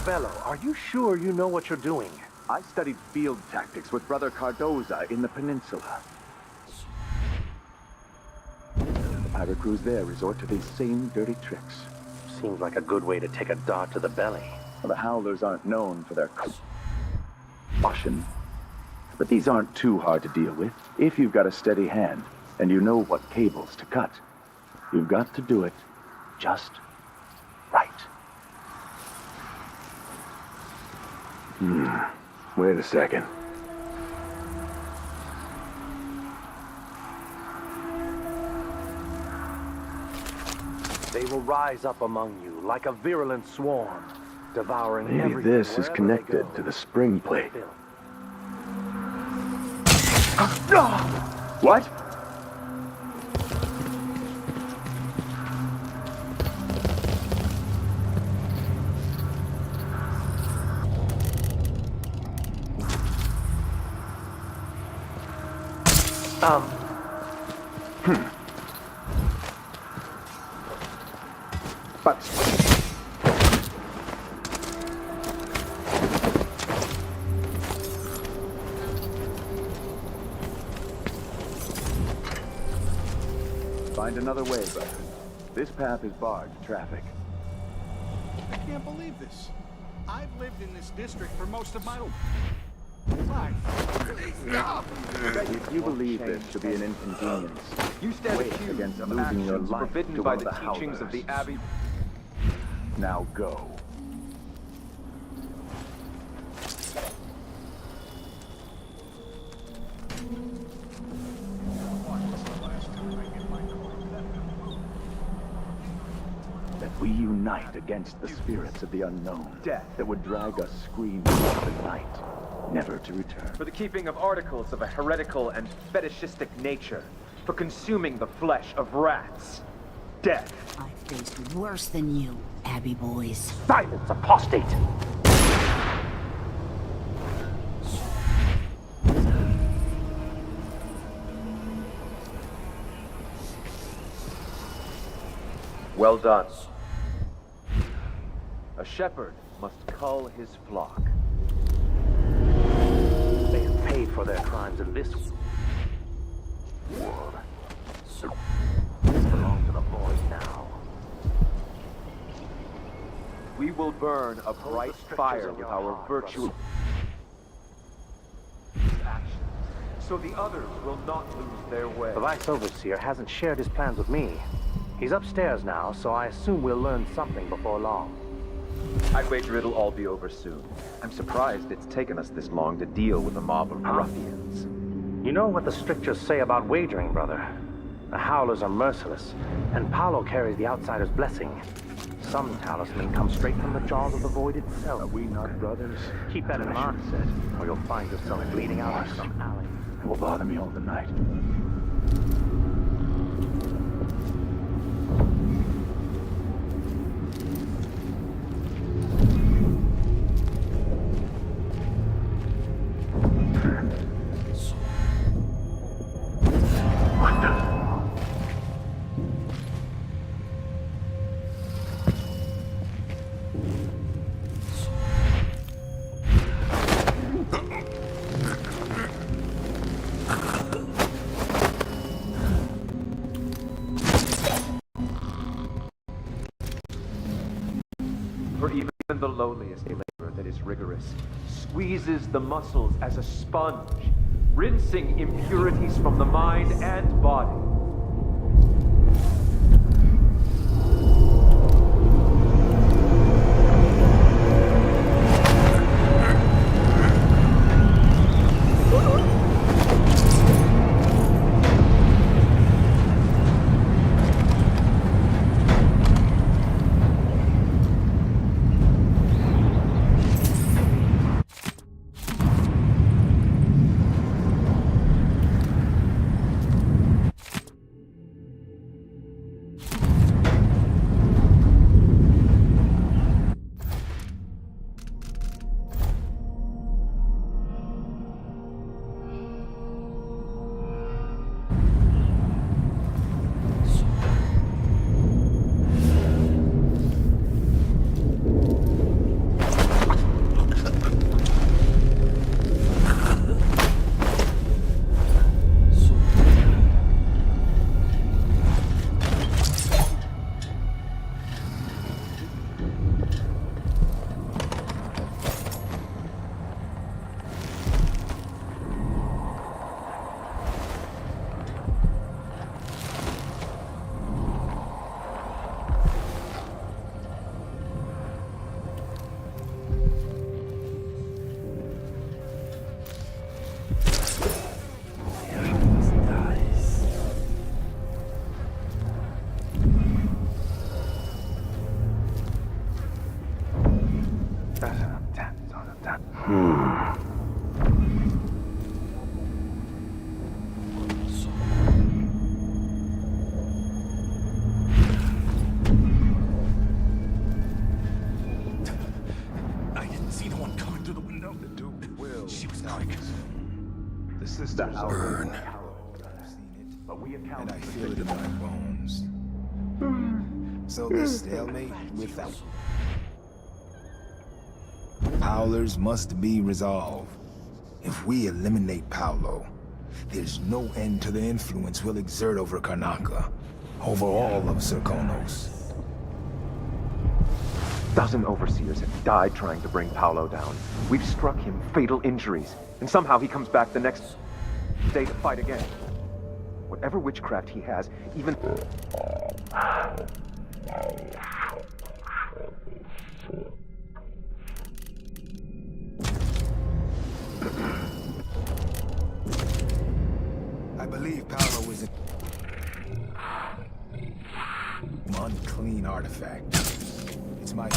Bello, are you sure you know what you're doing? I studied field tactics with Brother Cardoza in the peninsula. The pirate crews there resort to these same dirty tricks. Seems like a good way to take a dart to the belly. The Howlers aren't known for their caution, but these aren't too hard to deal with. If you've got a steady hand, and you know what cables to cut, you've got to do it just right. Wait a second. They will rise up among you like a virulent swarm, devouring Maybe everything this is wherever connected they go. to the spring plate. What? But... Find another way, brother. This path is barred to traffic. I can't believe this. I've lived in this district for most of my life. If you believe this to be an inconvenience, You stand wait accused against of losing your actions life forbidden to by one the of the teachings of the Howlers. Abbey. Now go. That we unite against the spirits of the unknown. Death. That would drag us screaming into the night, never to return. For the keeping of articles of a heretical and fetishistic nature. For consuming the flesh of rats. Death. I faced worse than you, Abbey boys. Silence, apostate! Well done. A shepherd must cull his flock. They have paid for their crimes in this world. This belongs to the boys now. We will burn a bright fire with our virtue actions, so the others will not lose their way. The Vice Overseer hasn't shared his plans with me. He's upstairs now, so I assume we'll learn something before long. I'd wager it'll all be over soon. I'm surprised it's taken us this long to deal with a mob of ruffians. You know what the strictures say about wagering, brother? The Howlers are merciless, and Paolo carries the Outsider's blessing. Some talisman comes straight from the jaws of the void itself. Are we not brothers? Keep that in mind, or you'll find yourself bleeding out in some alley. It will bother me all the night. For even the lowliest labor that is rigorous squeezes the muscles as a sponge, rinsing impurities from the mind and body. burn. But we account And I for feel it in my bones. So this stalemate without Prowlers must be resolved. If we eliminate Paolo, there's no end to the influence we'll exert over Karnaca, over all of Serkonos. A dozen overseers have died trying to bring Paolo down. We've struck him fatal injuries, and somehow he comes back the next day to fight again. Whatever witchcraft he has, even... I believe Paolo is an unclean artifact. It's my...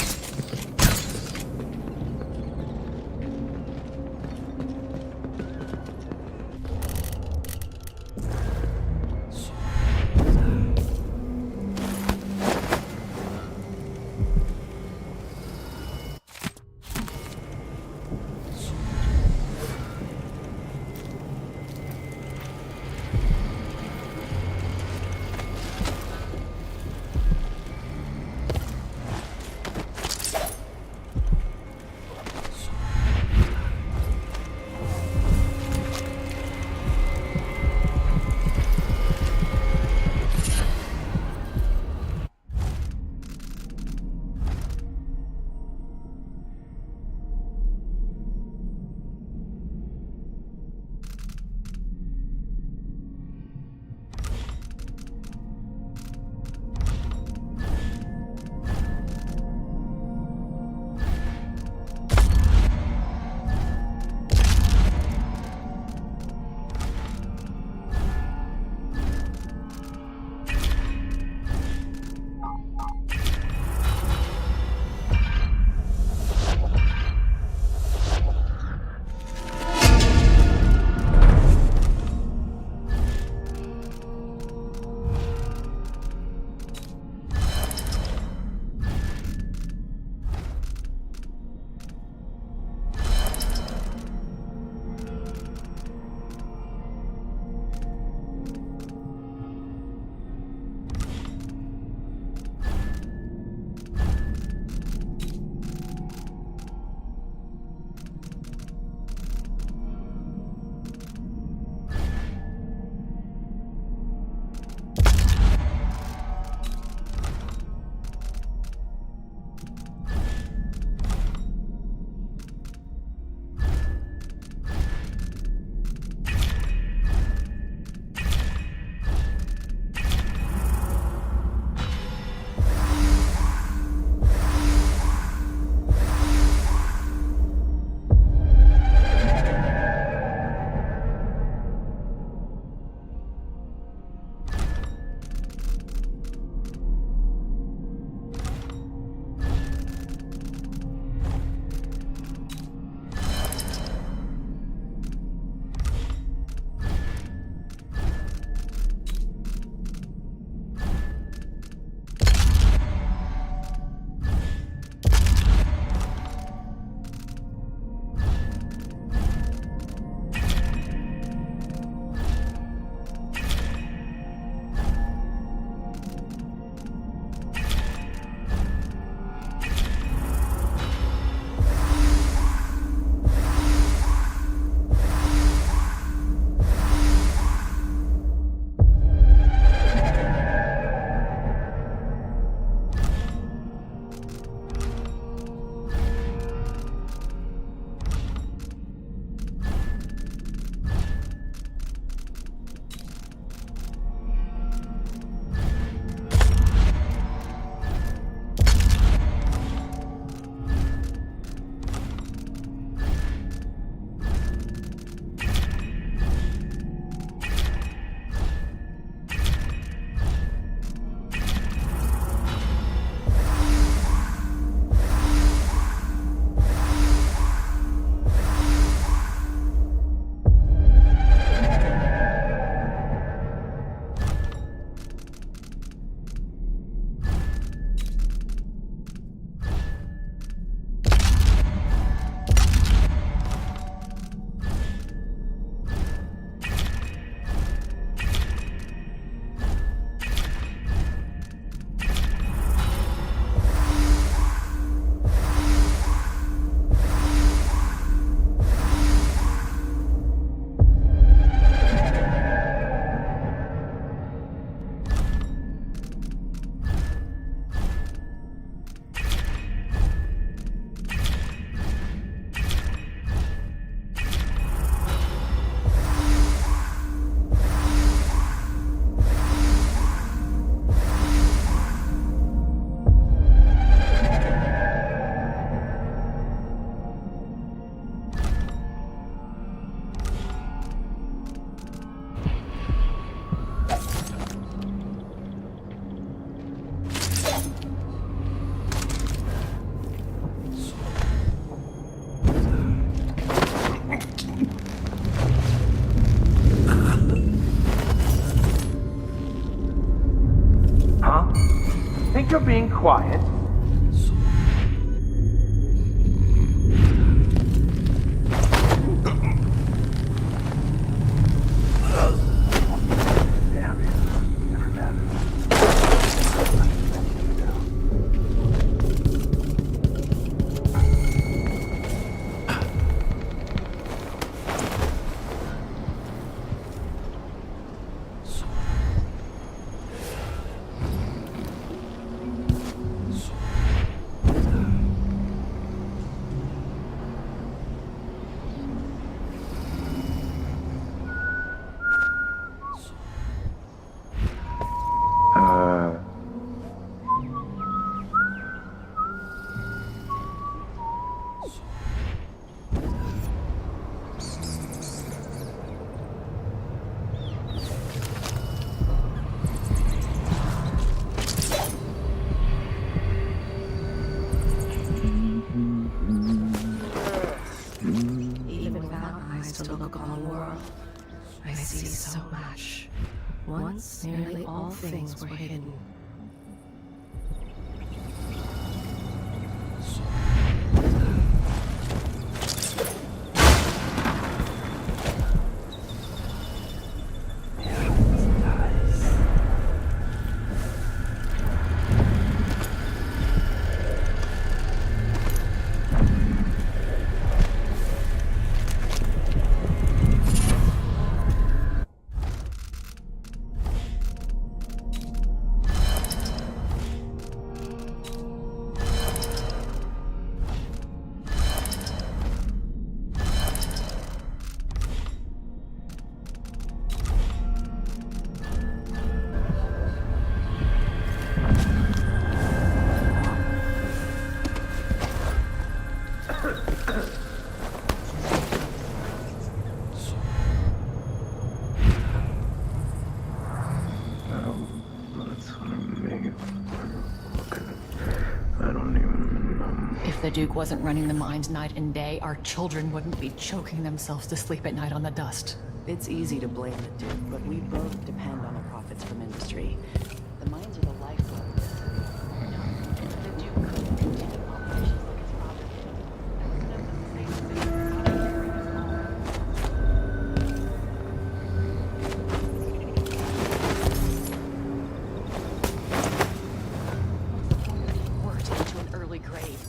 think you're being quiet? Even without eyes to look on the world, I see so much. Once, nearly all things were hidden. If the Duke wasn't running the mines night and day, our children wouldn't be choking themselves to sleep at night on the dust. It's easy to blame the Duke, but we both depend on the profits from industry. The mines are the lifeblood. The Duke couldn't continue operations like his father did. There was no safe worked into an early grave,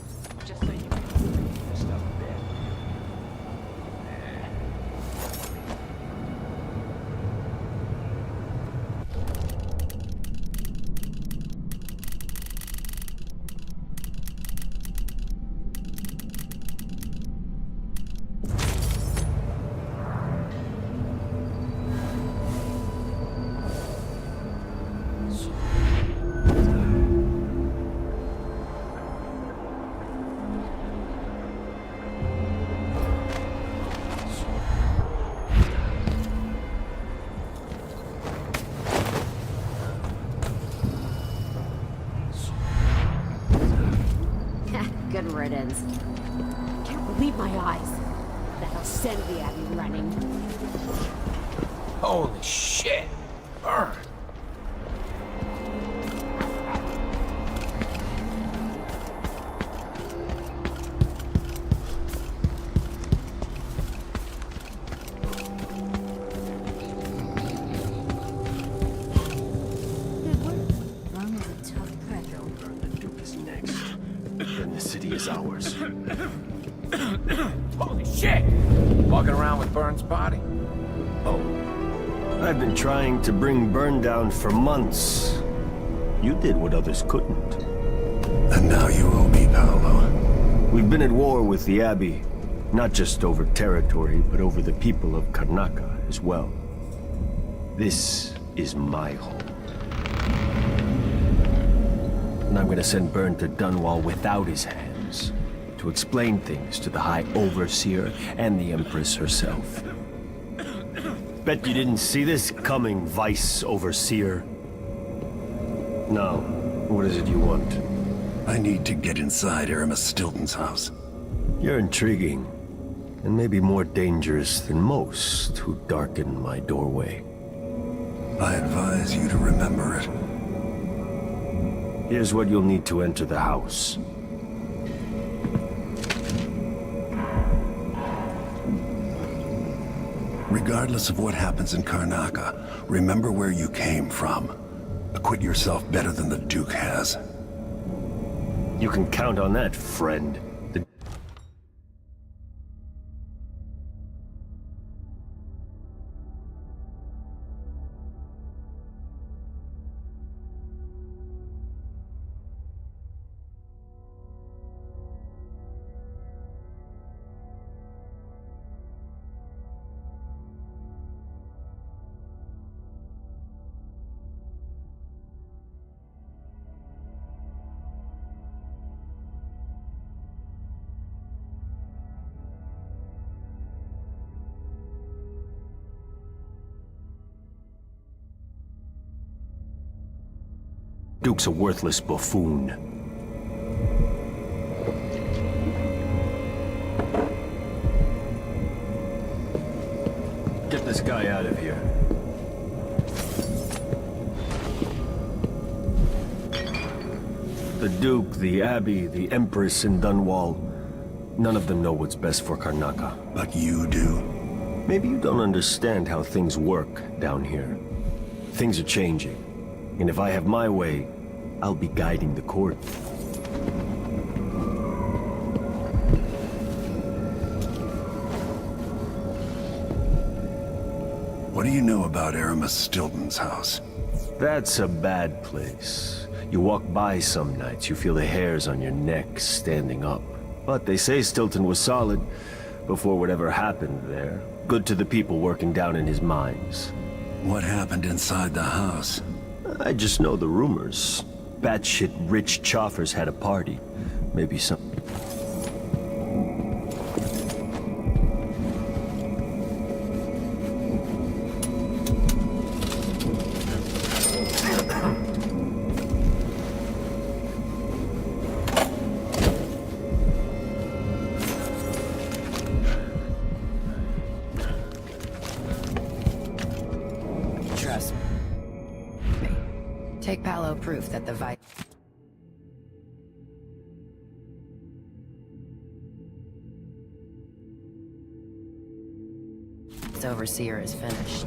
just so you can Just a bit. Good riddance. Can't believe my eyes. That'll send the Abbey running. Holy shit! Burn! Ron was a tough predator. The Duke is next. Then the city is ours. Holy shit! Walking around with Burns' body? Oh. I've been trying to bring Burn down for months. You did what others couldn't. And now you owe me, Paolo. We've been at war with the Abbey, not just over territory, but over the people of Karnaca as well. This is my home. And I'm gonna send Burn to Dunwall without his hands, to explain things to the High Overseer and the Empress herself. Bet you didn't see this coming, Vice Overseer. Now, what is it you want? I need to get inside Aramis Stilton's house. You're intriguing, and maybe more dangerous than most who darken my doorway. I advise you to remember it. Here's what you'll need to enter the house. Regardless of what happens in Karnaca, remember where you came from. Acquit yourself better than the Duke has. You can count on that, friend. Duke's a worthless buffoon. Get this guy out of here. The Duke, the Abbey, the Empress, and Dunwall, none of them know what's best for Karnaca. But you do. Maybe you don't understand how things work down here. Things are changing. And if I have my way, I'll be guiding the court. What do you know about Aramis Stilton's house? That's a bad place. You walk by some nights, you feel the hairs on your neck standing up. But they say Stilton was solid before whatever happened there. Good to the people working down in his mines. What happened inside the house? I just know the rumors. Batshit rich choffers had a party. Maybe some... Trust me. Take Palo proof that the Overseer is finished.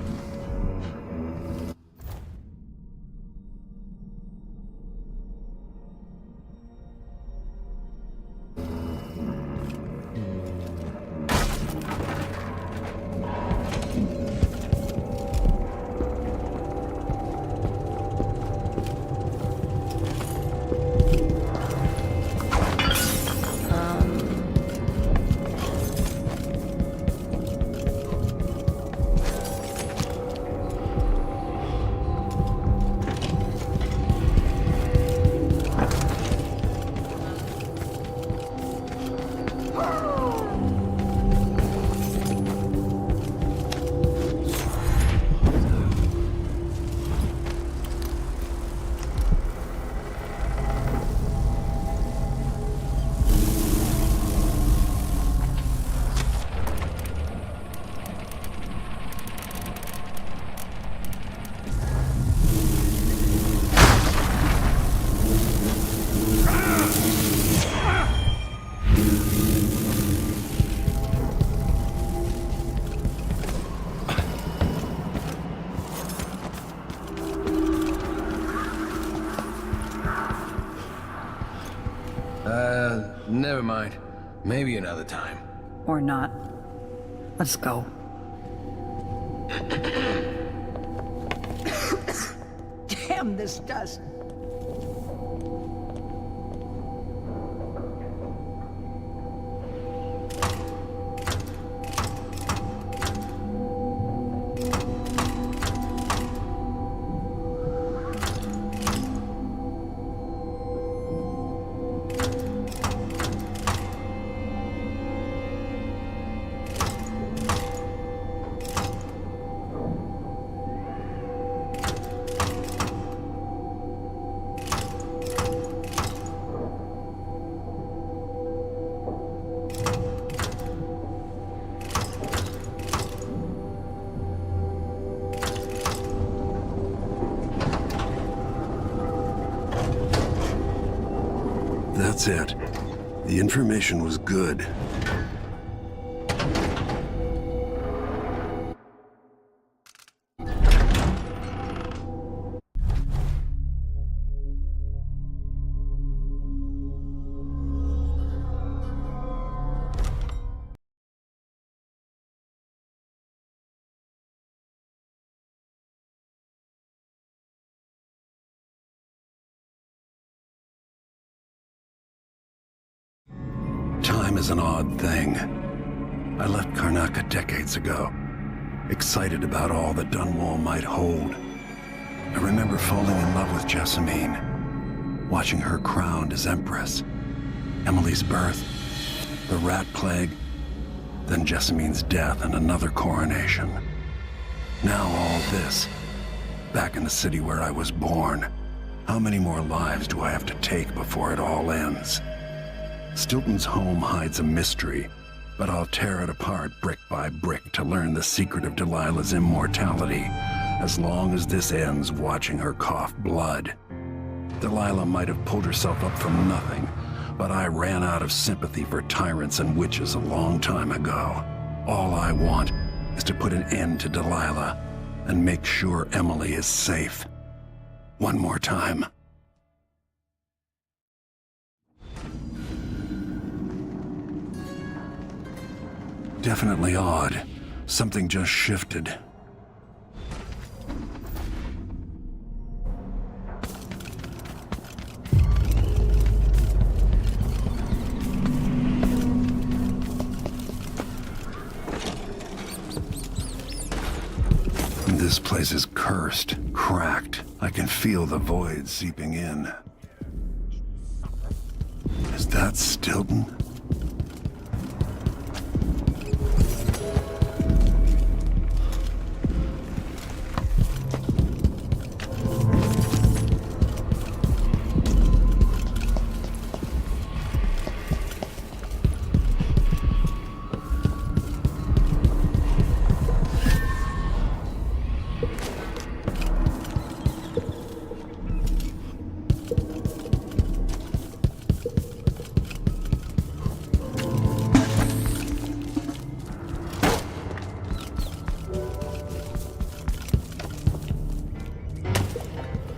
Never mind. Maybe another time. Or not. Let's go. Damn this dust. That's it. The information was good. Time is an odd thing. I left Karnaca decades ago, excited about all that Dunwall might hold. I remember falling in love with Jessamine, watching her crowned as Empress, Emily's birth, the rat plague, then Jessamine's death and another coronation. Now all this, back in the city where I was born. How many more lives do I have to take before it all ends? Stilton's home hides a mystery, but I'll tear it apart brick by brick to learn the secret of Delilah's immortality, as long as this ends watching her cough blood. Delilah might have pulled herself up from nothing, but I ran out of sympathy for tyrants and witches a long time ago. All I want is to put an end to Delilah and make sure Emily is safe. One more time. Definitely odd. Something just shifted. This place is cursed, cracked. I can feel the void seeping in. Is that Stilton?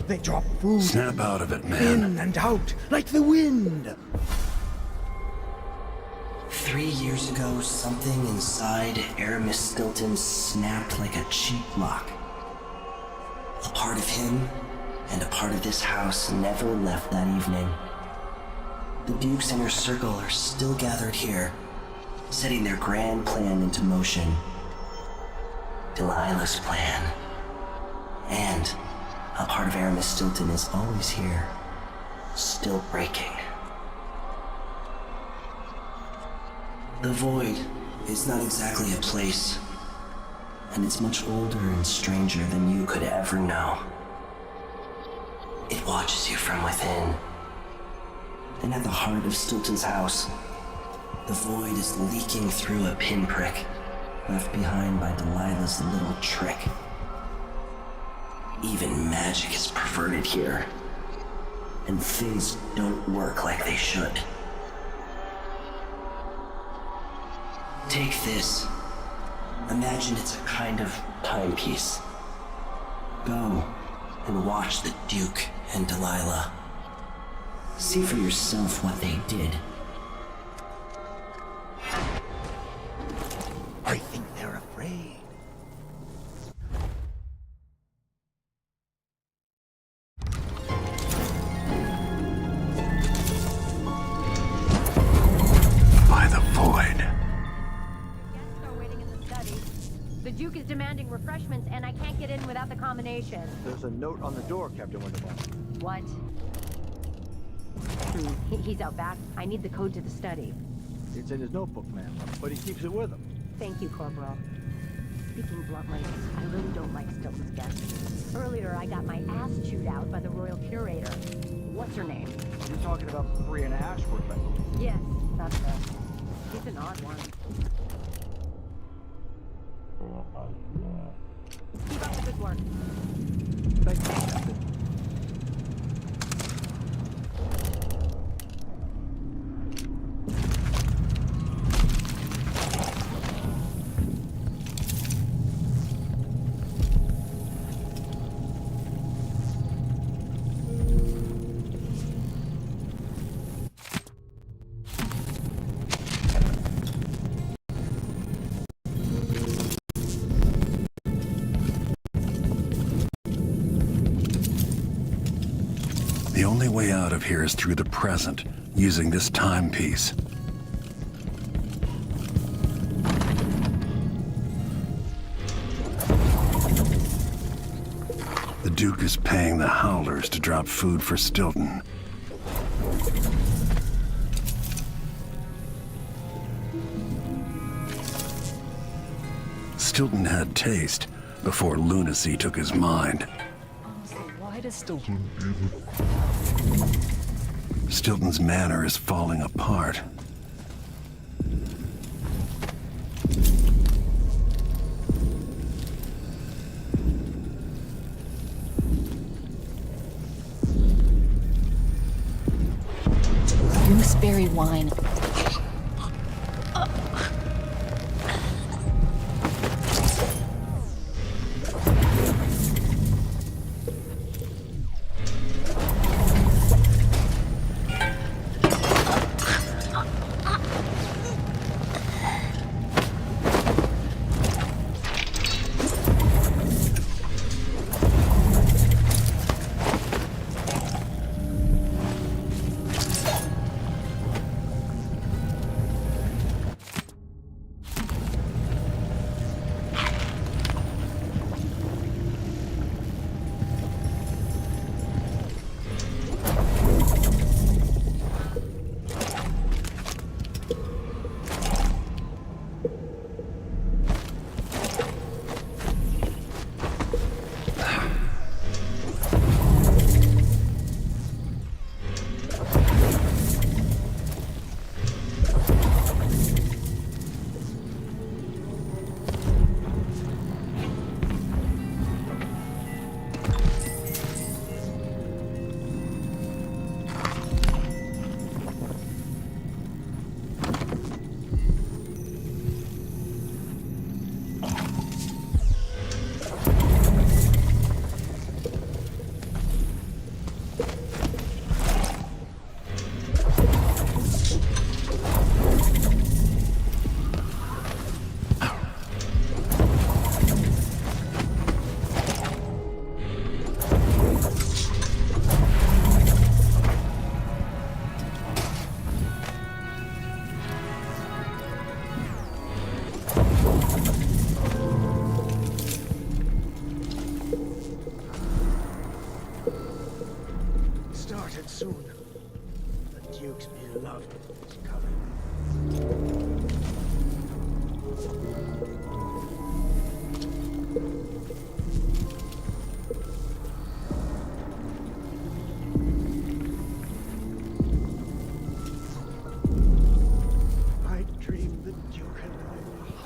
They drop food. Snap out of it, man. In and out, like the wind. 3 years ago, something inside Aramis Stilton snapped like a cheap lock. A part of him and a part of this house never left that evening. The Duke's inner circle are still gathered here, setting their grand plan into motion. Delilah's plan. And a part of Aramis Stilton is always here, still breaking. The Void is not exactly a place, and it's much older and stranger than you could ever know. It watches you from within. And at the heart of Stilton's house, the Void is leaking through a pinprick left behind by Delilah's little trick. Even magic is perverted here, and things don't work like they should. Take this. Imagine it's a kind of timepiece. Go and watch the Duke and Delilah. See for yourself what they did. I think they're afraid. By the Void. Guests are waiting in the study. The Duke is demanding refreshments, and I can't get in without the combination. There's a note on the door, Captain Winterbourne. What? He's out back. I need the code to the study. It's in his notebook, ma'am, but he keeps it with him. Thank you, Corporal. Speaking bluntly, I really don't like Stilton's guests. Earlier, I got my ass chewed out by the Royal Curator. What's her name? You're talking about Brianna Ashworth, I believe. Yes, that's her. She's an odd one. Keep up the good work. Thank you, Captain. The only way out of here is through the present, using this timepiece. The Duke is paying the Howlers to drop food for Stilton. Stilton had taste before lunacy took his mind. So why does Stilton... Stilton's manor is falling apart. Gooseberry wine. Started soon. The Duke's beloved is coming. I dreamed the Duke and I were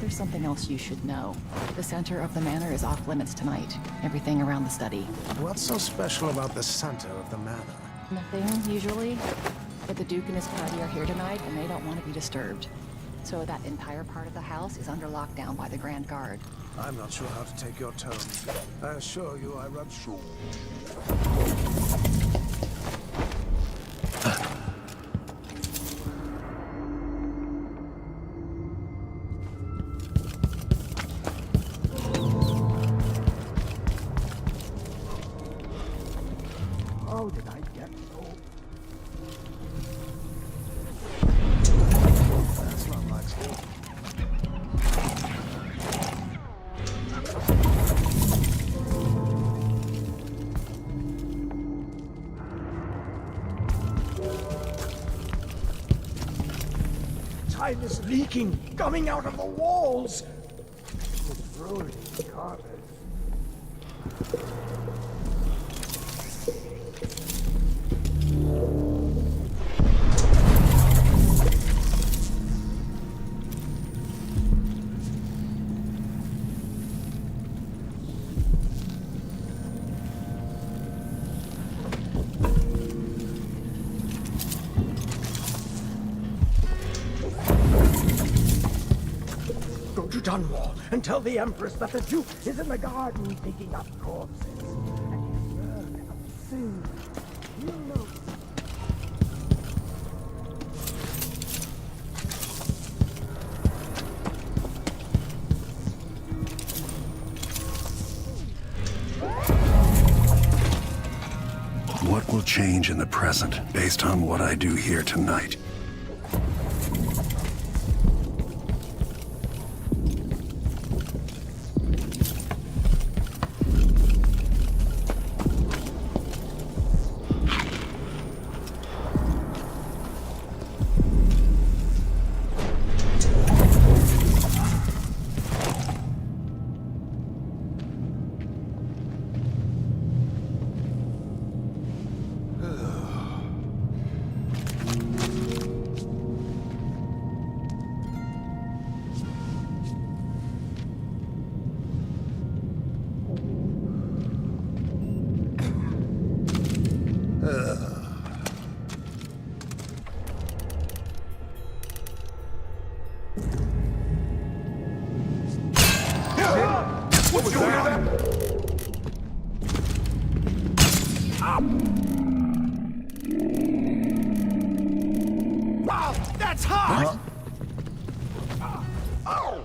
There's something else you should know. The center of the manor is off limits tonight. Everything around the study. What's so special about the center of the manor? Nothing, usually. But the Duke and his party are here tonight, and they don't want to be disturbed. So that entire part of the house is under lockdown by the Grand Guard. I'm not sure how to take your tone. I assure you I rub short. How did I get so... That's not like school. Time is leaking, coming out of the walls. It's ruining the carpet. Go to Dunwall and tell the Empress that the Duke is in the garden digging up corpses. And he'll burn up soon. You know. What will change in the present based on what I do here tonight? Wow, that's hot! Oh!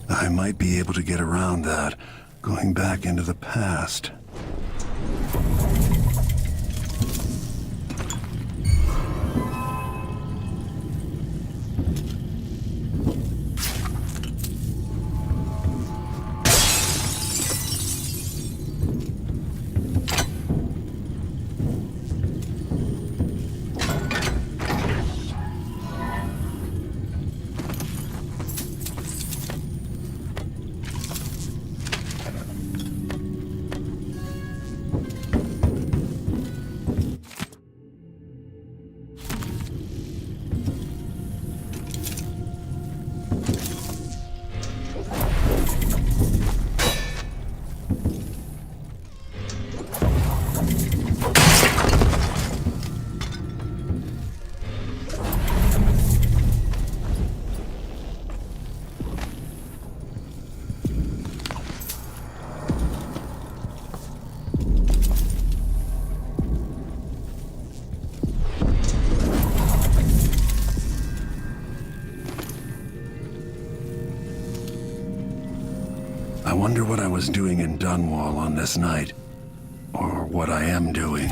I might be able to get around that, going back into the past. I wonder what I was doing in Dunwall on this night. Or what I am doing.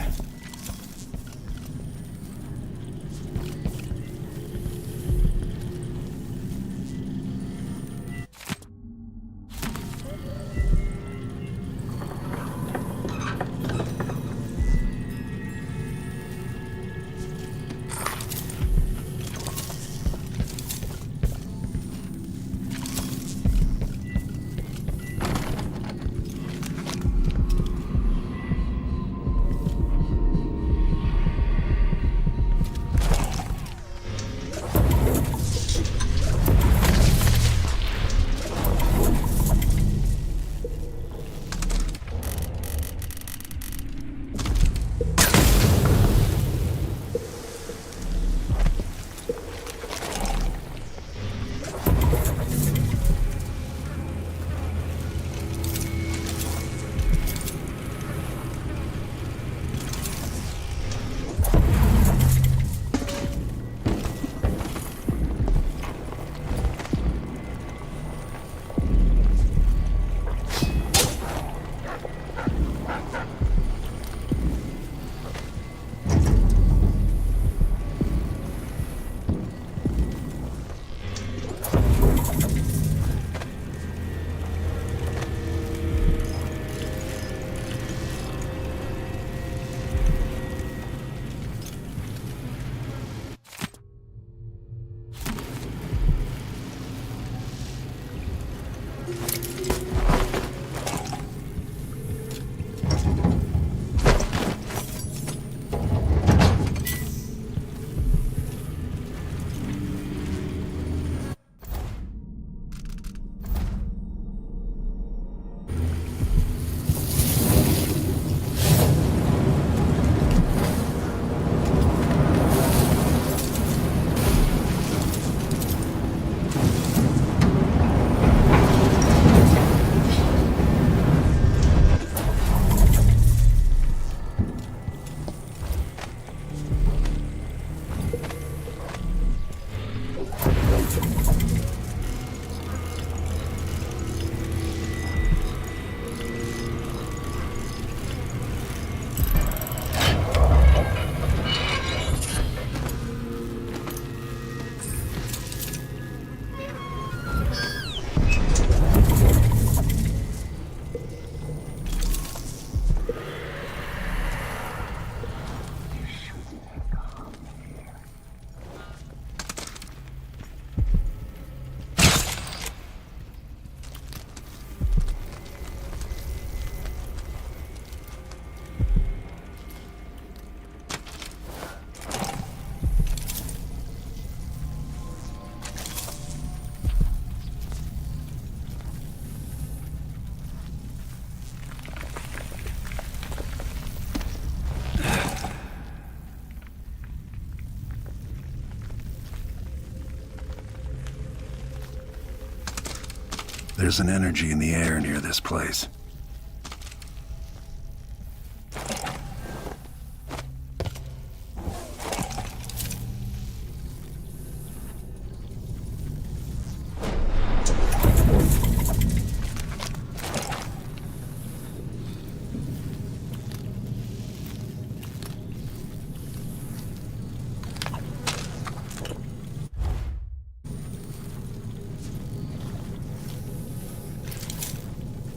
There's an energy in the air near this place.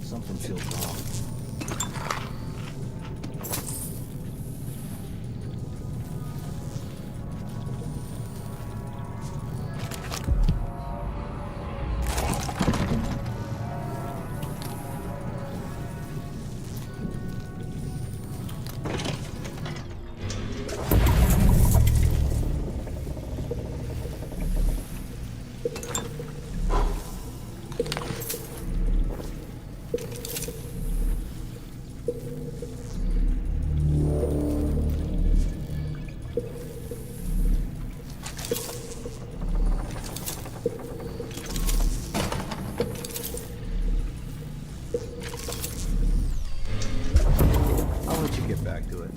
Something feels wrong. Back to it.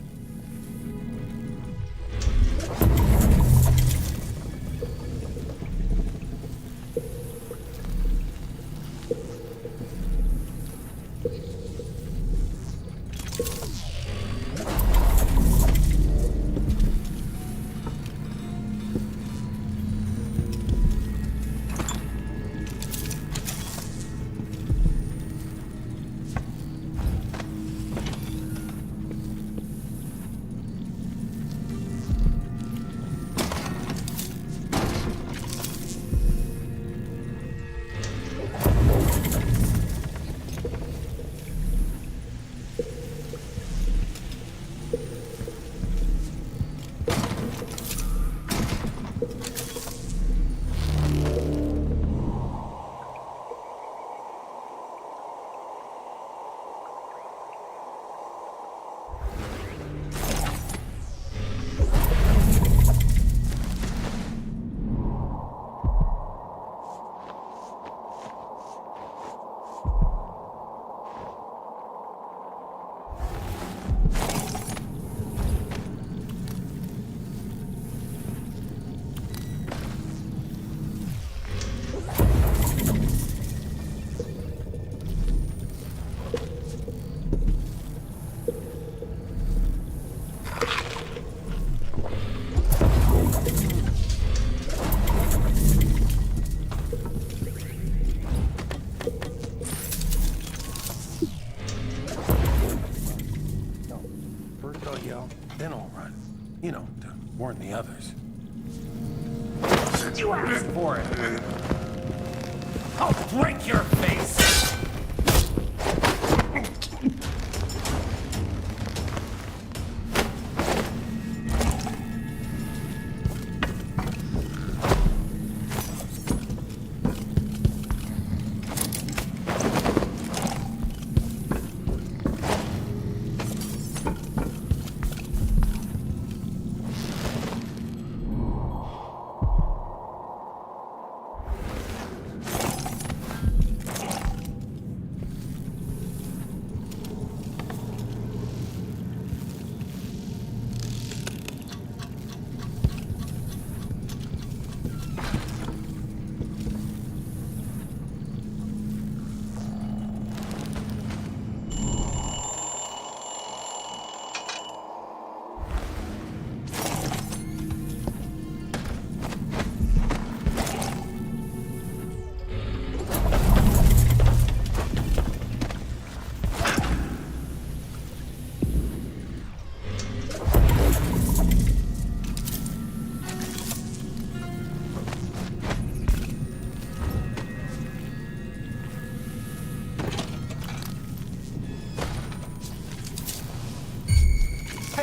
Then I'll run. You know, to warn the others. You asked for it! I'll break your face!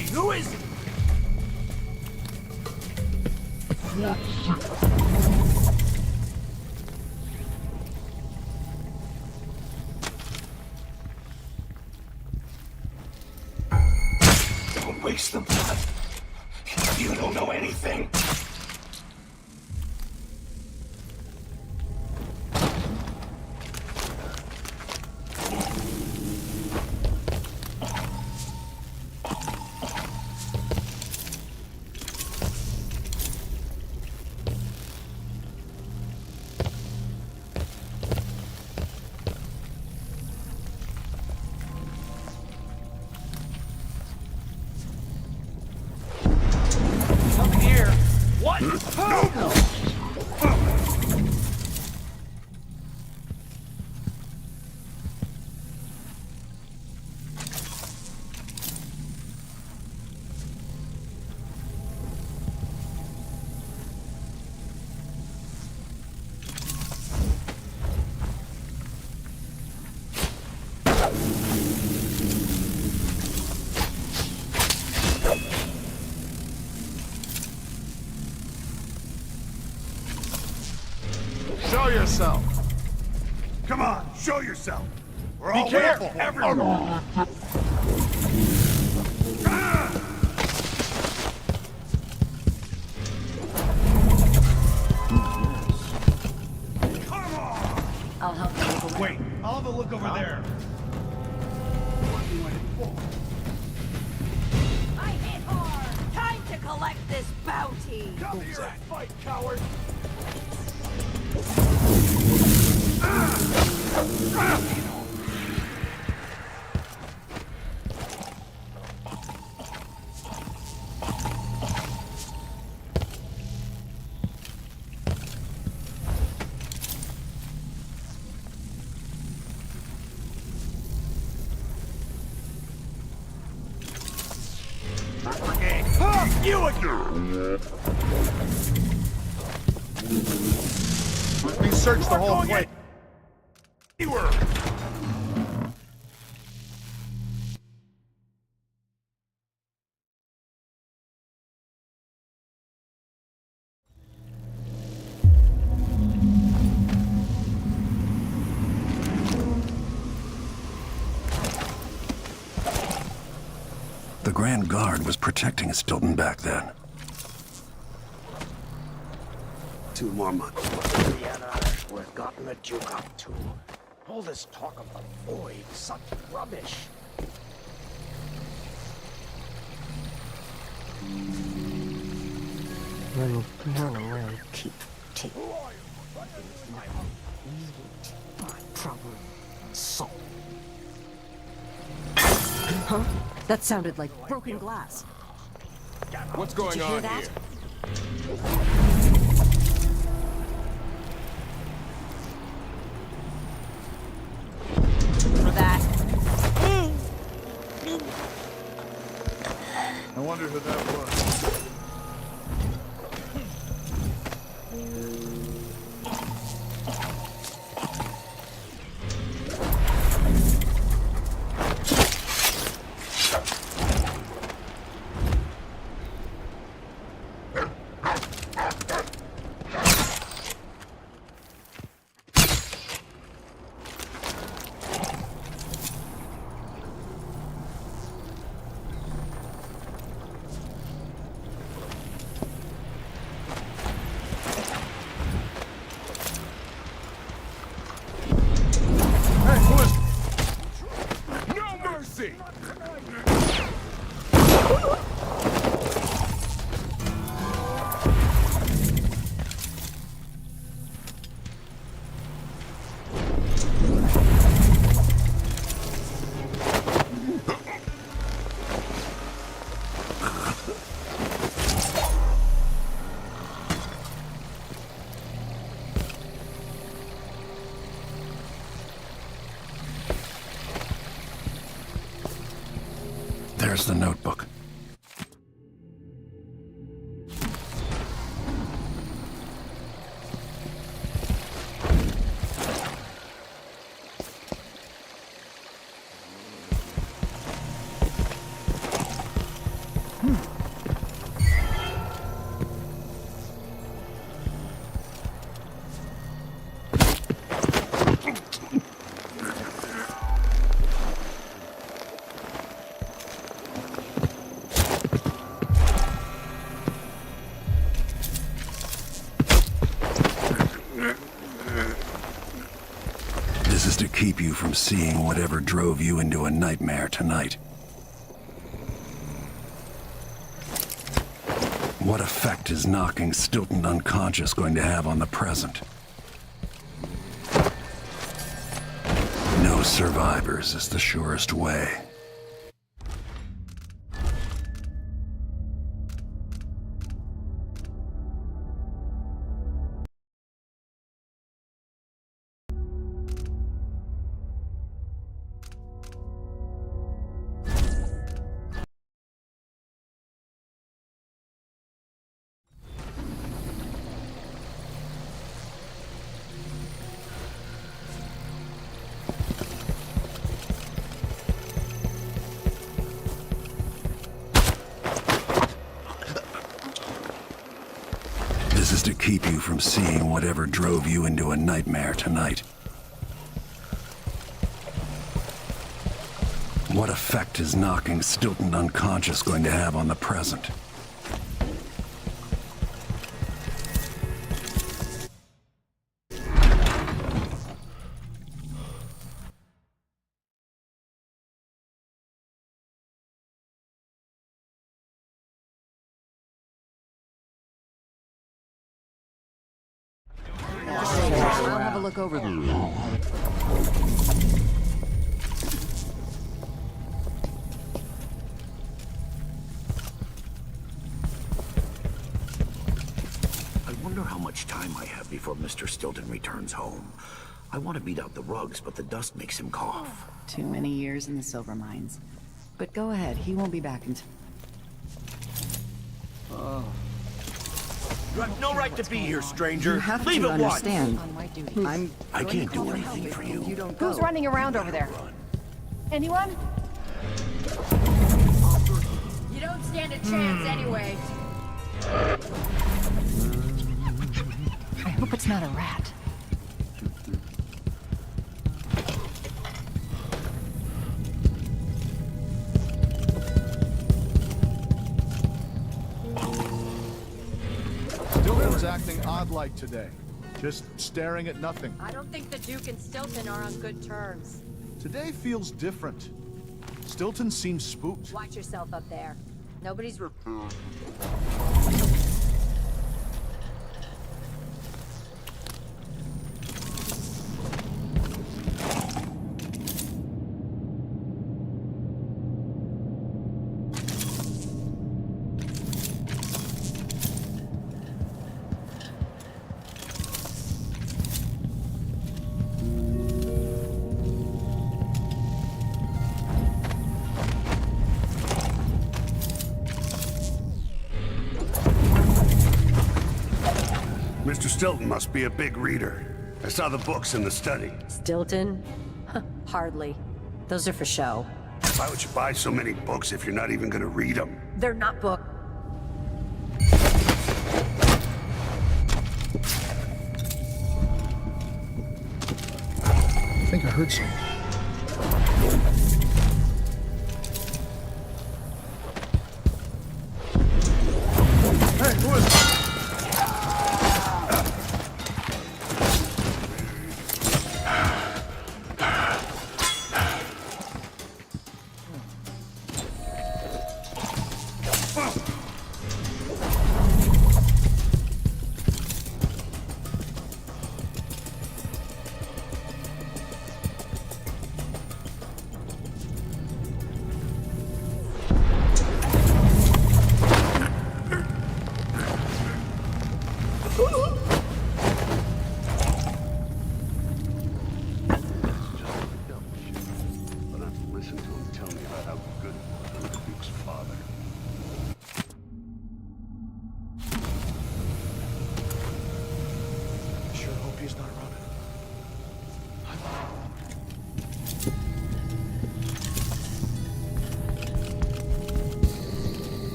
Hey, who is... Don't waste the blood. You don't know anything. Show yourself. Come on, show yourself. We're all careful, everyone. I'll help you with the Wait, I'll have a look over there. I hit hard! Time to collect this bounty! Come here and fight, coward! You again! We searched the whole place. The Grand Guard was protecting Stilton back then. 2 more months. We're gotten the Duke up to. All this talk of the void, such rubbish. None will keep taking my problem solved. Huh? That sounded like broken glass. What's Did going you hear on that? here? For that. I wonder who that was. There's the notebook. is to keep you from seeing whatever drove you into a nightmare tonight. What effect is knocking Stilton unconscious going to have on the present? No survivors is the surest way. This is to keep you from seeing whatever drove you into a nightmare tonight. What effect is knocking Stilton unconscious going to have on the present? I'll have a look over them. I wonder how much time I have before Mr. Stilton returns home. I want to beat out the rugs, but the dust makes him cough. Too many years in the silver mines. But go ahead, he won't be back until... Oh. You have no right to be here, stranger. You have Leave to at understand. once. I can't do anything for you. Who's running around over there? Anyone? You don't stand a chance anyway. I hope it's not a rat. Stilton's acting odd-like today. Just staring at nothing. I don't think the Duke and Stilton are on good terms. Today feels different. Stilton seems spooked. Watch yourself up there. Nobody's... Mr. Stilton must be a big reader. I saw the books in the study. Stilton? Hardly. Those are for show. Why would you buy so many books if you're not even gonna read them? They're not book. I think I heard something. Hey, who is it?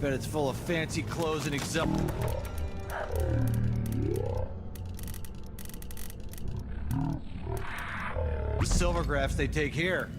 Bet it's full of fancy clothes and silvergraphs they take here.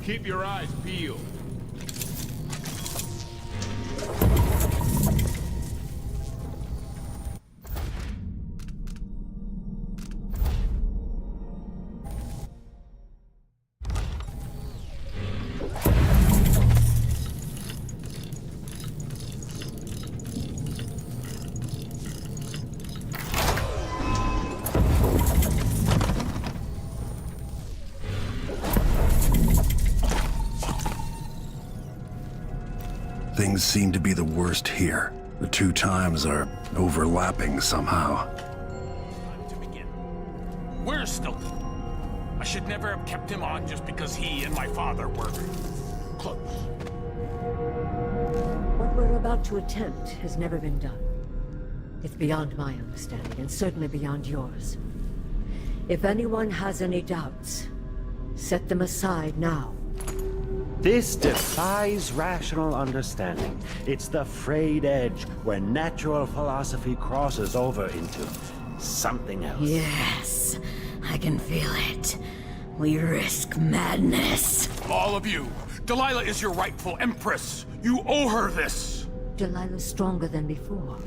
Keep your eyes peeled. Things seem to be the worst here. The two times are overlapping somehow. Where's Stilton? I should never have kept him on just because he and my father were close. What we're about to attempt has never been done. It's beyond my understanding, and certainly beyond yours. If anyone has any doubts, set them aside now. This defies rational understanding. It's the frayed edge where natural philosophy crosses over into something else. Yes, I can feel it. We risk madness. All of you, Delilah is your rightful empress. You owe her this. Delilah's stronger than before.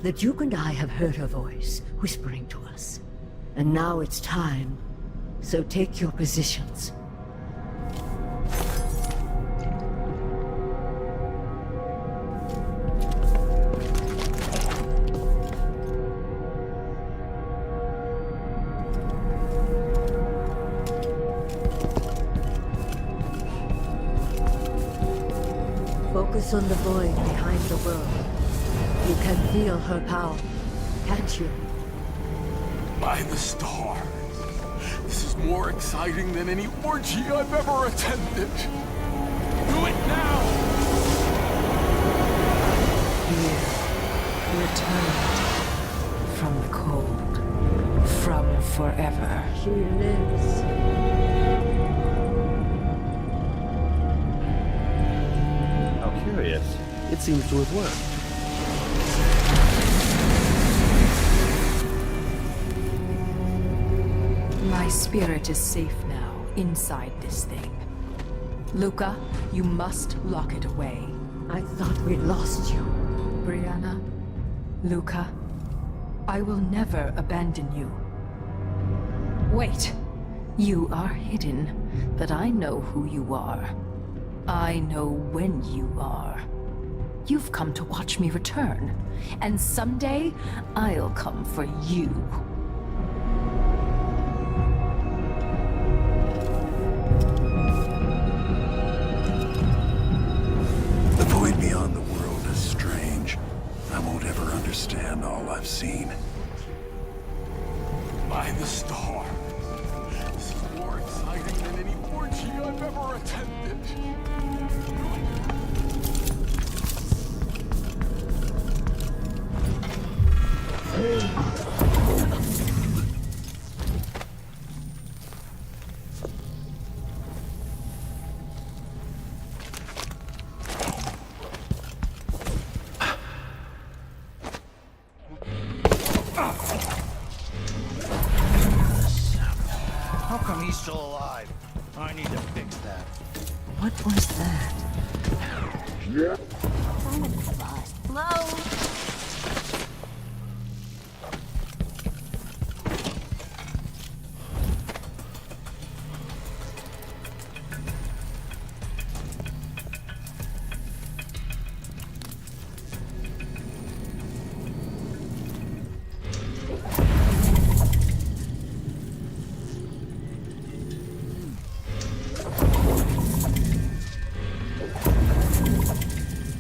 The Duke and I have heard her voice, whispering to us. And now it's time. So take your positions. Focus on the void behind the world. You can feel her power, can't you? By the stars. This is more exciting than any orgy I've ever attended. Do it now! Here, returned from the cold, from forever. She lives. How curious. It seems to have worked. My spirit is safe now, inside this thing. Luca, you must lock it away. I thought we'd lost you. Brianna, Luca, I will never abandon you. Wait! You are hidden, but I know who you are. I know when you are. You've come to watch me return, and someday I'll come for you. The void beyond the world is strange. I won't ever understand all I've seen. By the stars. This is more exciting than any orgy I've ever attended. How come he's still alive? I need to fix that. What was that? Hello?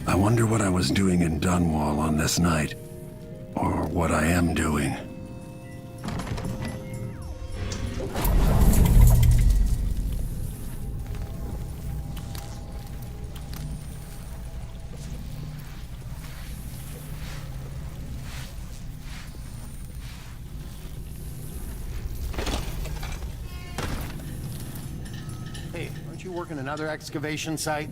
I wonder what I was doing in Dunwall on this night. Or what I am doing. Hey, aren't you working another excavation site?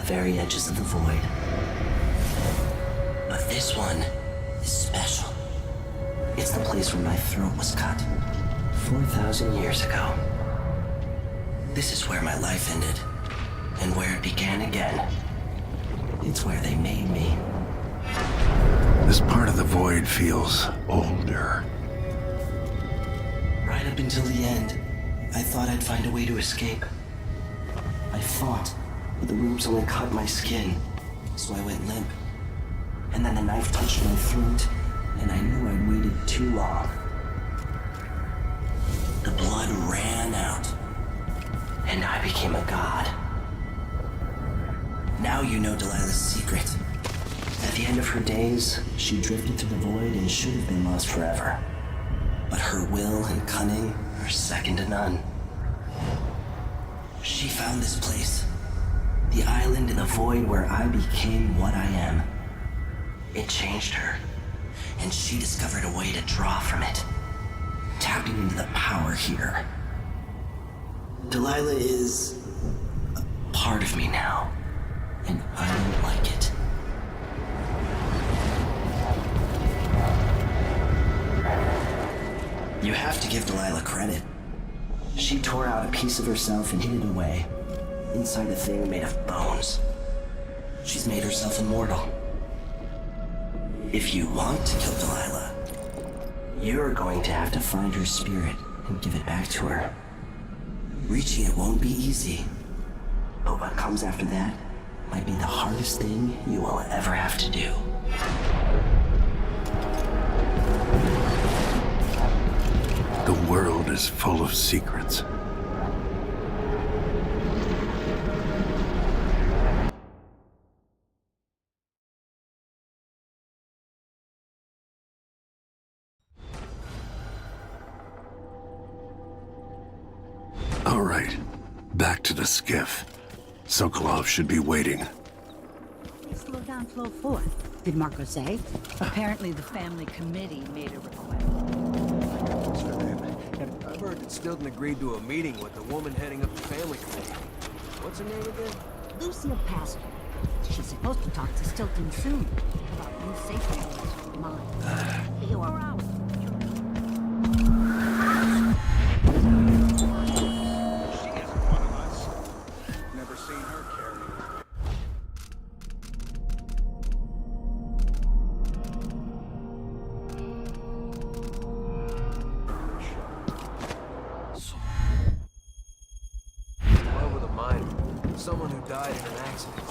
very edges of the void. But this one is special. It's the place where my throat was cut 4,000 years ago. This is where my life ended, and where it began again. It's where they made me. This part of the void feels older. Right up until the end, I thought I'd find a way to escape. I fought, but the roots only cut my skin, so I went limp. And then the knife touched my throat, and I knew I'd waited too long. The blood ran out, and I became a god. Now you know Delilah's secret. At the end of her days, she drifted through the void and should have been lost forever. But her will and cunning are second to none. She found this place, the island in the void where I became what I am. It changed her, and she discovered a way to draw from it, tapping into the power here. Delilah is a part of me now, and I don't like it. You have to give Delilah credit. She tore out a piece of herself and hid it away, inside a thing made of bones. She's made herself immortal. If you want to kill Delilah, you're going to have to find her spirit and give it back to her. Reaching it won't be easy, but what comes after that might be the hardest thing you will ever have to do. The world is full of secrets. All right, back to the skiff. Sokolov should be waiting. Slow down flow 4. Did Marco say? Apparently the family committee made a request. And I've heard that Stilton agreed to a meeting with the woman heading up the family committee. What's her name again? Lucia Pastor. She's supposed to talk to Stilton soon about new safety rules for the mine. You are out. She isn't one of us. Never seen her carry. Over the mine. Someone who died in an accident.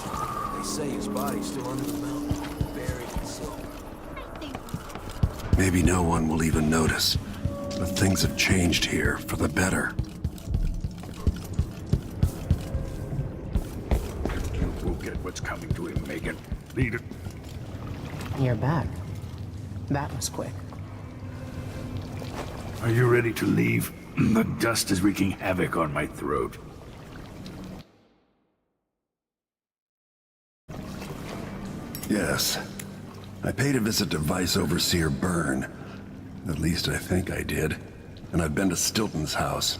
They say his body's still under the mountain, buried in silver. Maybe no one will even notice, but things have changed here for the better. You will get what's coming to him, Megan. Lead it. You're back. That was quick. Are you ready to leave? The dust is wreaking havoc on my throat. Yes. I paid a visit to Vice Overseer Byrne. At least I think I did. And I've been to Stilton's house.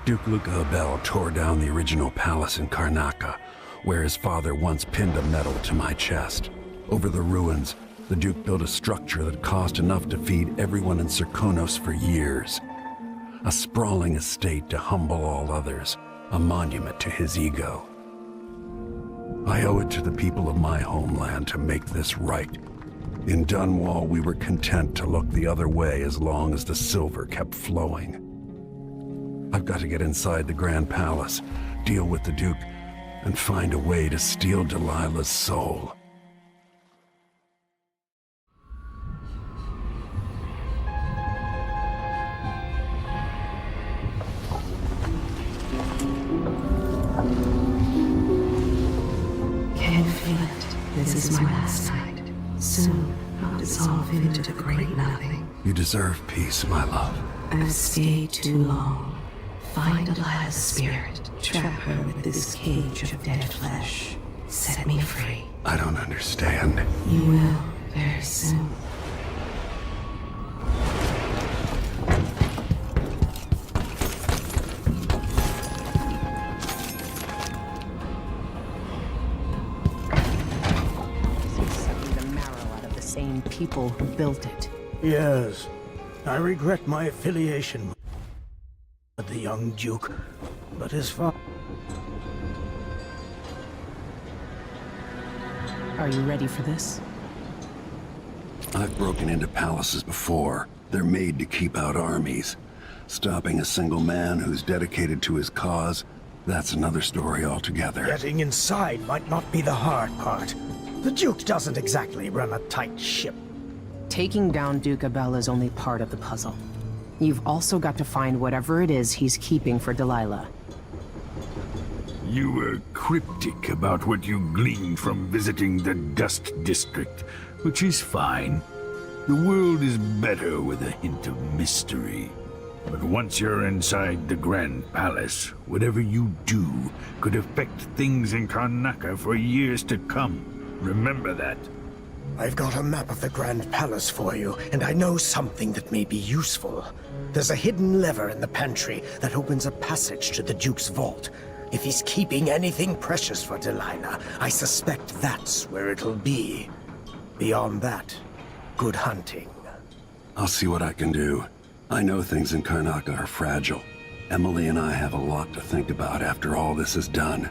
Duke Luca Abel tore down the original palace in Karnaca, where his father once pinned a medal to my chest. Over the ruins, the Duke built a structure that cost enough to feed everyone in Serkonos for years. A sprawling estate to humble all others, a monument to his ego. I owe it to the people of my homeland to make this right. In Dunwall, we were content to look the other way as long as the silver kept flowing. I've got to get inside the Grand Palace, deal with the Duke, and find a way to steal Delilah's soul. Can you feel it? This is my last night. Soon, I'll dissolve into the great nothing. You deserve peace, my love. I've stayed too long. Find Delilah's spirit. Trap her with this cage of dead flesh. Set me free. I don't understand. You will, very soon. people who built it. Yes. I regret my affiliation with the young Duke, but his father... Are you ready for this? I've broken into palaces before. They're made to keep out armies. Stopping a single man who's dedicated to his cause, that's another story altogether. Getting inside might not be the hard part. The Duke doesn't exactly run a tight ship. Taking down Duke Abel is only part of the puzzle. You've also got to find whatever it is he's keeping for Delilah. You were cryptic about what you gleaned from visiting the Dust District, which is fine. The world is better with a hint of mystery. But once you're inside the Grand Palace, whatever you do could affect things in Karnaca for years to come. Remember that. I've got a map of the Grand Palace for you, and I know something that may be useful. There's a hidden lever in the pantry that opens a passage to the Duke's vault. If he's keeping anything precious for Delilah, I suspect that's where it'll be. Beyond that, good hunting. I'll see what I can do. I know things in Karnaca are fragile. Emily and I have a lot to think about after all this is done.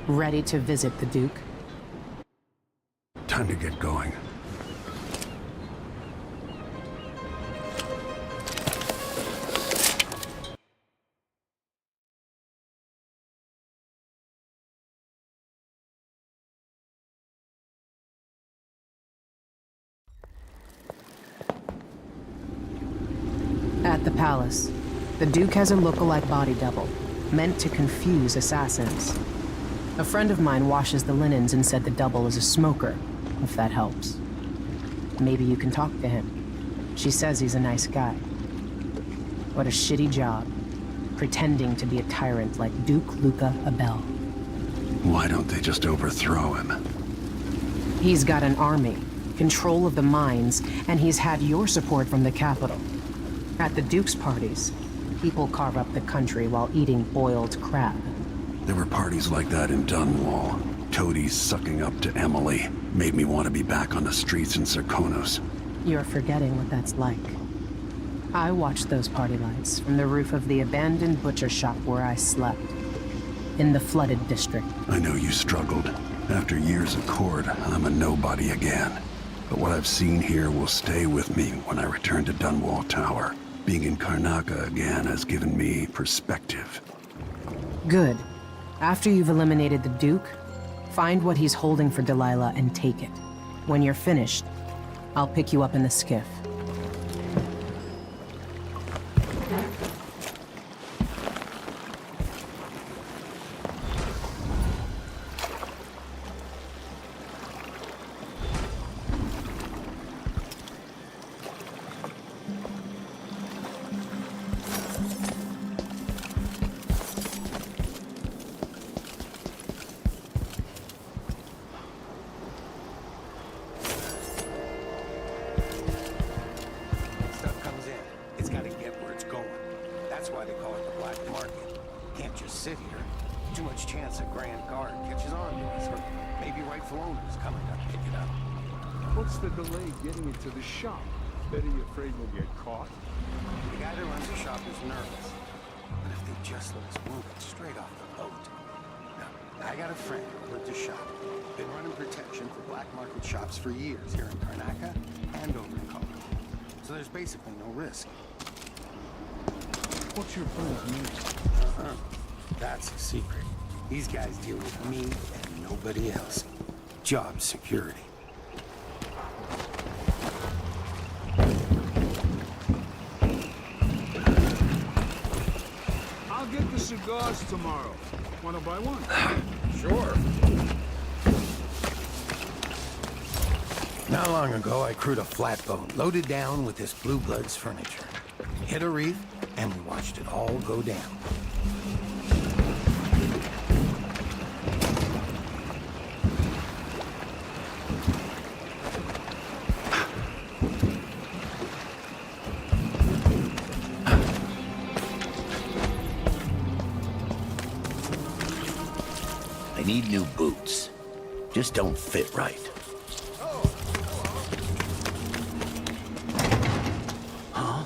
Ready to visit the Duke? Time to get going. At the palace, the Duke has a look-alike body double, meant to confuse assassins. A friend of mine washes the linens and said the double is a smoker, if that helps. Maybe you can talk to him. She says he's a nice guy. What a shitty job, pretending to be a tyrant like Duke Luca Abel. Why don't they just overthrow him? He's got an army, control of the mines, and he's had your support from the capital. At the Duke's parties, people carve up the country while eating boiled crab. There were parties like that in Dunwall. Toadies sucking up to Emily made me want to be back on the streets in Serkonos. You're forgetting what that's like. I watched those party lights from the roof of the abandoned butcher shop where I slept. In the flooded district. I know you struggled. After years of court, I'm a nobody again. But what I've seen here will stay with me when I return to Dunwall Tower. Being in Karnaca again has given me perspective. Good. After you've eliminated the Duke, find what he's holding for Delilah and take it. When you're finished, I'll pick you up in the skiff. Sit here. Too much chance a Grand Guard catches on to us, or maybe rightful owners coming to pick it up. What's the delay getting it to the shop? Bet you afraid we'll get caught? The guy that runs the shop is nervous. But if they just let us move it straight off the boat. Now, I got a friend over at the shop. Been running protection for black market shops for years here in Karnaca and over in Colorado. So there's basically no risk. What's your friend's name? That's a secret. These guys deal with me and nobody else. Job security. I'll get the cigars tomorrow. Wanna buy one? Sure. Not long ago, I crewed a flatboat loaded down with this Blue Bloods furniture. Hit a reef, and we watched it all go down. I need new boots. Just don't fit right. Huh?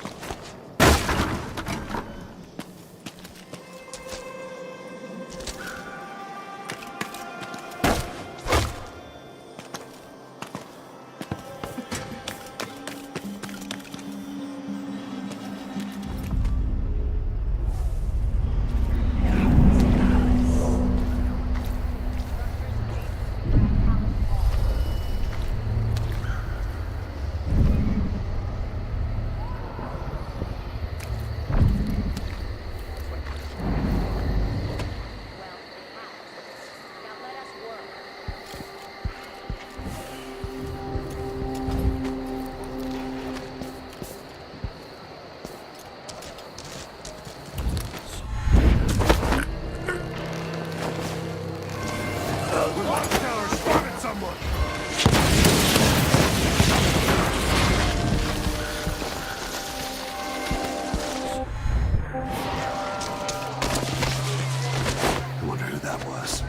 I wonder who that was.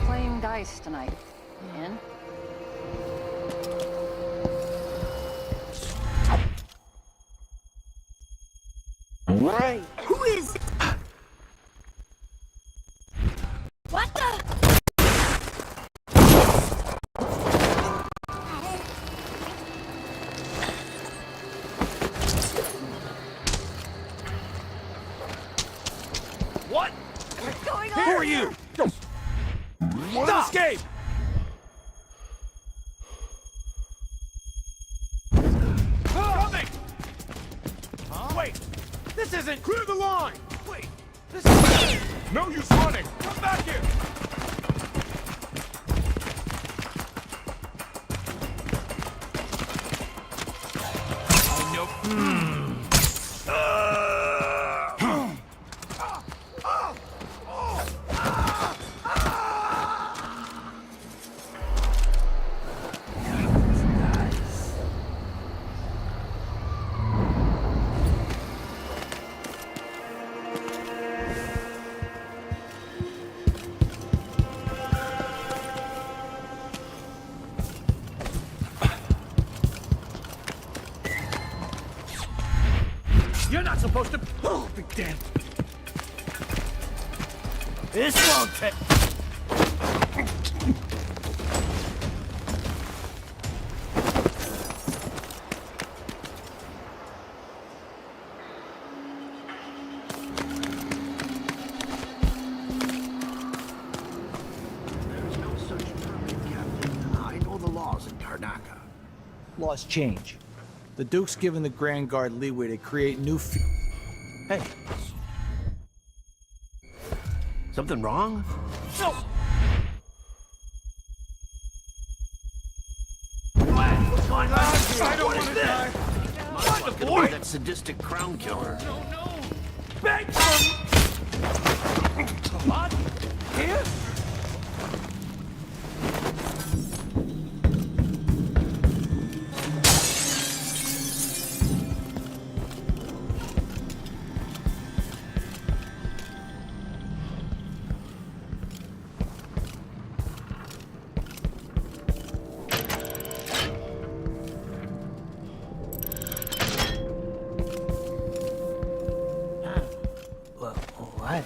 Playing dice tonight. In? Right. Who is... What the... What? What's going on? Who are you? Want to escape? Coming! Wait! This isn't... Clear the line! Wait! This is... No use running! Come back here! Oh, no. You're not supposed to... Oh, big damn. This won't take... There's no such permit, Captain. I know the laws in Karnaca. Laws change. The Duke's given the Grand Guard leeway to create new Hey. Something wrong? No! What's going on here? I don't What want is to this? die! Must be boy? that sadistic crown killer. No! Beg for... What? Here? What?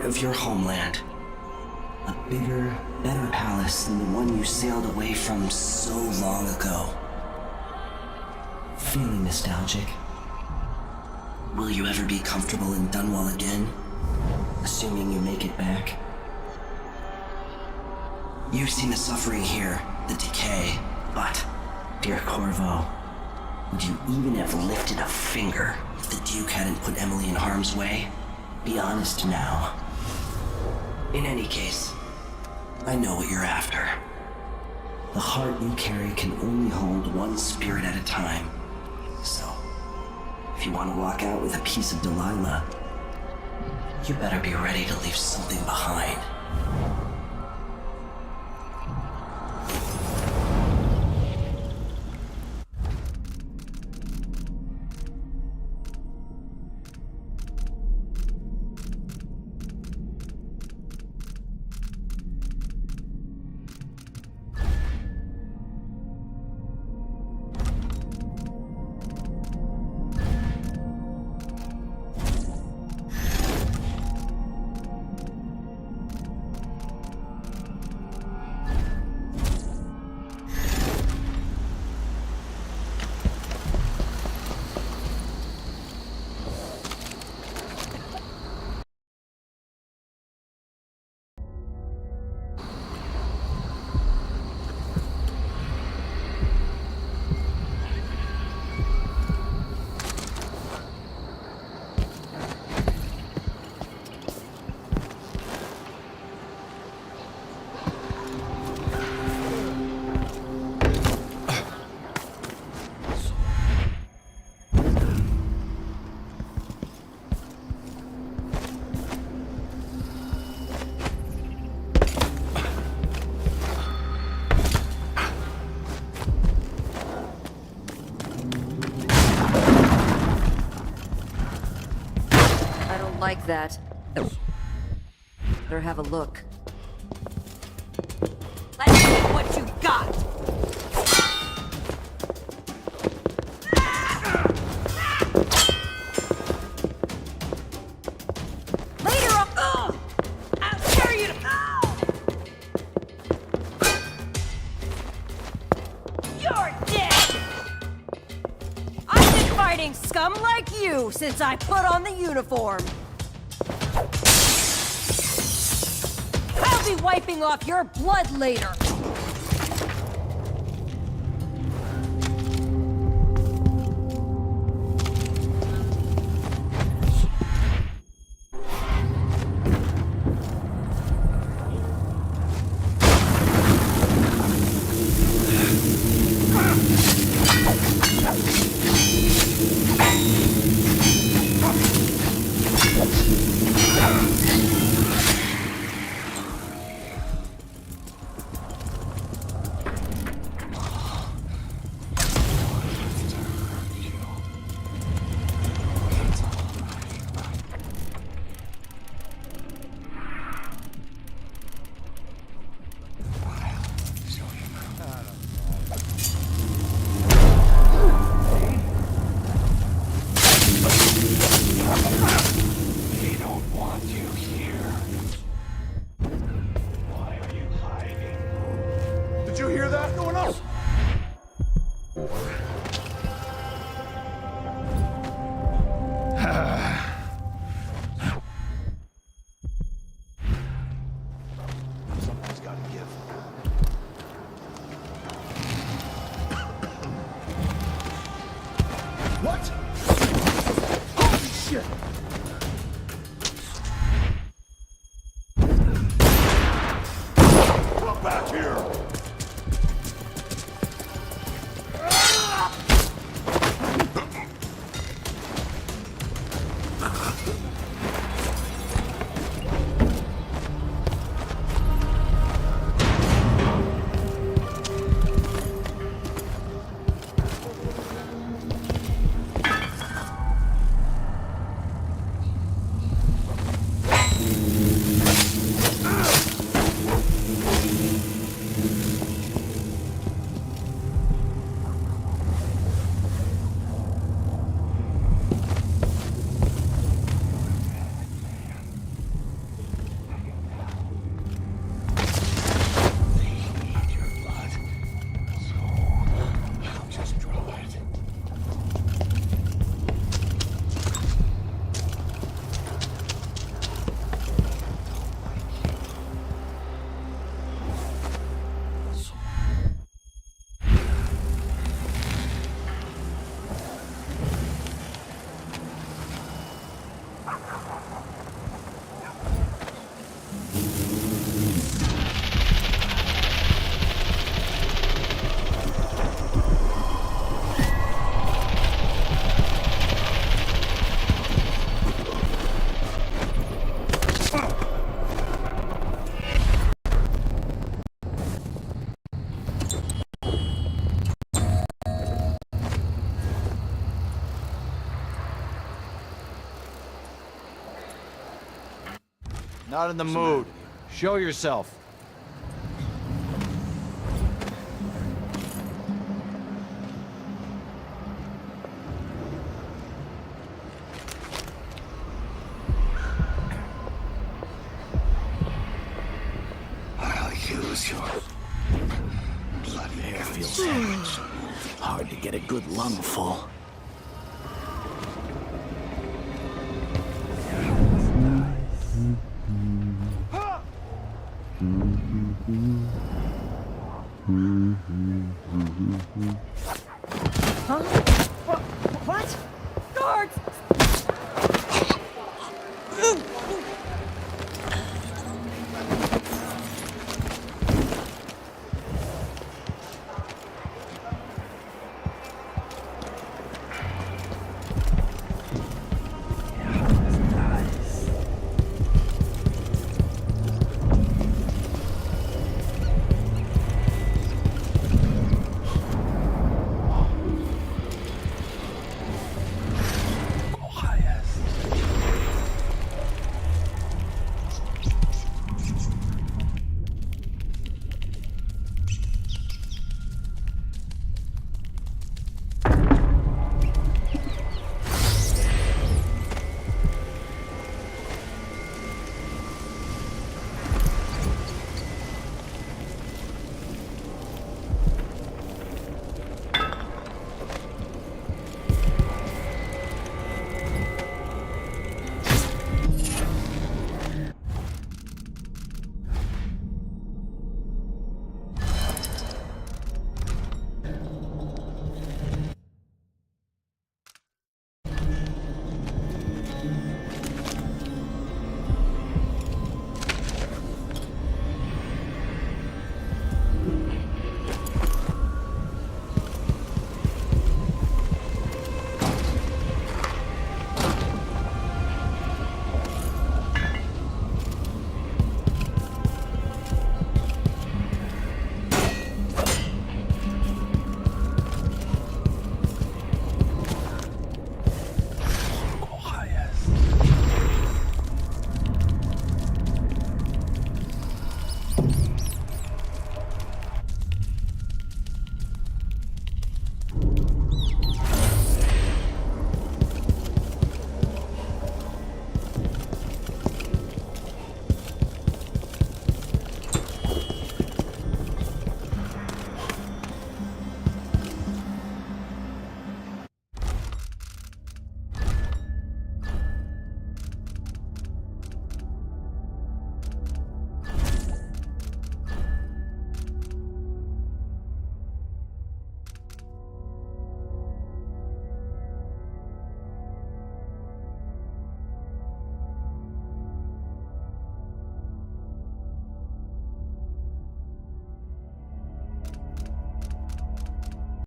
of your homeland. A bigger, better palace than the one you sailed away from so long ago. Feeling nostalgic? Will you ever be comfortable in Dunwall again? Assuming you make it back? You've seen the suffering here, the decay, but, dear Corvo, would you even have lifted a finger if the Duke hadn't put Emily in harm's way? Be honest now. In any case, I know what you're after. The heart you carry can only hold one spirit at a time. So, if you want to walk out with a piece of Delilah, you better be ready to leave something behind. Like that. Better have a look. Let's see what you got! Later on! I'll tear you to... You're dead! I've been fighting scum like you since I put on the uniform. I'll be wiping off your blood later. Not in the mood. Show yourself. I'll use your bloody air feels heavy. Hard to get a good lungful. Huh? What? Guards!